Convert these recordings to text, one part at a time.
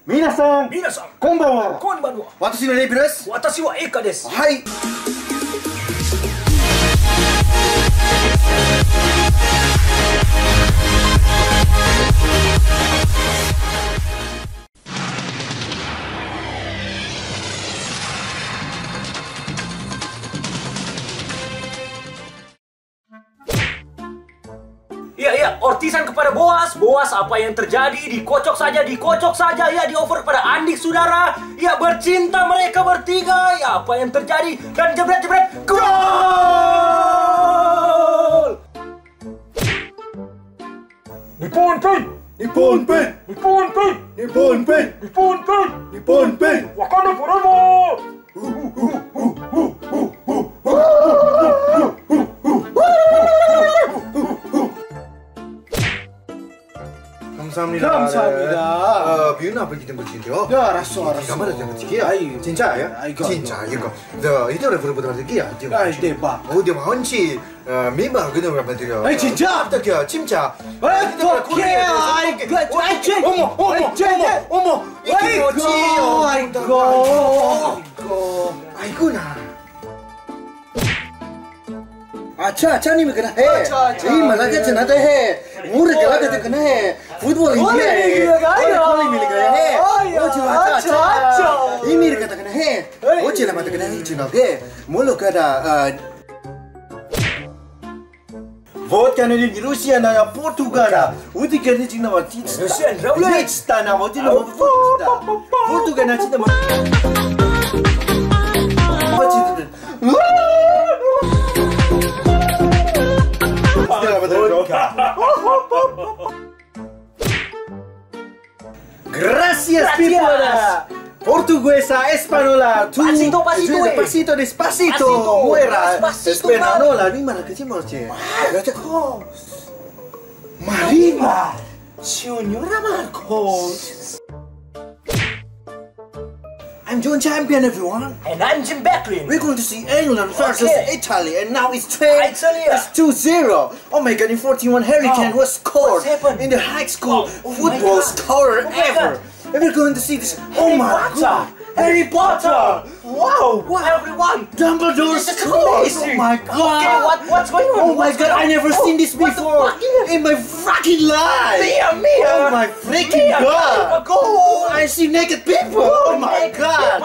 皆さん、こんばんは。こんばんは。私のレイプです。私はエカです。はい。Iya, ortisan kepada Boas. Boas, apa yang terjadi? Dikocok saja, ya, diover kepada Andik, saudara. Ya, bercinta mereka bertiga. Ya, apa yang terjadi? Dan jebret-jebret, gol! Nippon-pen! Wakanda forever! 감사합니다. 비유나 아버지 된 거지요? 야, 알았어. 가만히 된 거지요? 아이, 진짜야? 진짜 이거. 저 이대로 부르보다 되기야. 아이, 대박. 어디 한치 미만 그대로 가면 돼요. 아이, 진짜? 어떡해, 진짜. 어떡해. 아이, 어머. 이게 뭐지? 아이고나. अच्छा नहीं कना है यही मला के चना तो है मुर के लगा तो कना है फुटबॉल इंडिया है कॉल मिल गया है वो चला अच्छा ये मेरे का कना है वो चला मत कना है चुनाव है मोलो कदा Вот канали Russia на Португала. Вот и канали на Ватиста. Ватиста на Ватиста. Португал на Ватиста. Gracias, Piala. Portuguesa, española, tú. Pasito, despacito. Muera. Española, ni mana que morche. Marima. Señora Marcos. I'm John Champion, everyone. And I'm Jim Becklin. We're going to see England versus Italy, and now it's 2-0. Oh my God! In 41, Harry Kane was scored in the high school football scorer ever. And we're going to see this. Oh my God! Harry Potter! Wow! Everyone! Dumbledore scored! Oh my God! Okay, what's going on? Oh my God! I never seen this before in my fucking life! Mia! Oh my freaking God! I see naked people! Oh my God!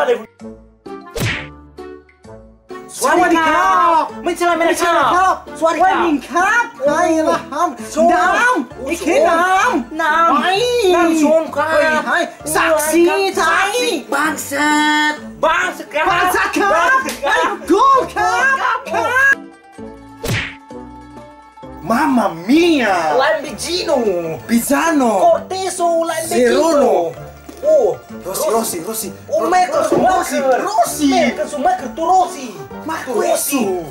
สวัสดีครับไม่ใช่ครับสวัสดีครับไอ้ละห้ามน้ำไอ้เข็น้ำไอ้น้ำชมครับศักดิ์ศรีไทยบางแสนครับไอ้กูครับMamma mia! Lamborghini Pisano! Corteso Lamborghini Oh, Rossi. Oh, Michael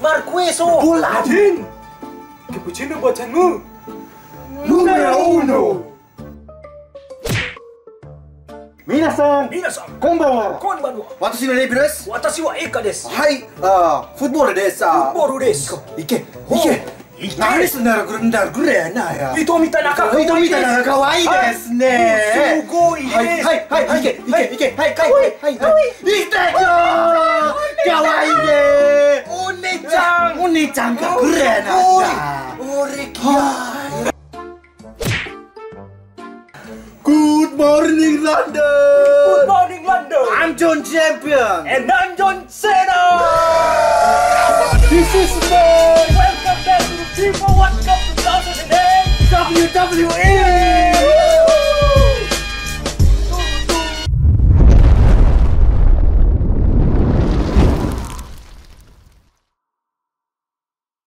Marqueso. Buladin. Cappuccino buatanmu. Numero uno. 皆さん、こんばんは。私のレイプです。私はエカです。はい、フットボールです。いけ。何すんだろこれなぐれなや。人みたいな可愛いですね。すごいね。はい、いけ。はい。いったよ。可愛いね。お姉ちゃんがぐれな。俺きや。Good morning, London. I'm John Champion. And I'm John Cena. This is me. Welcome back to the Fifa World Cup 2008 WWE.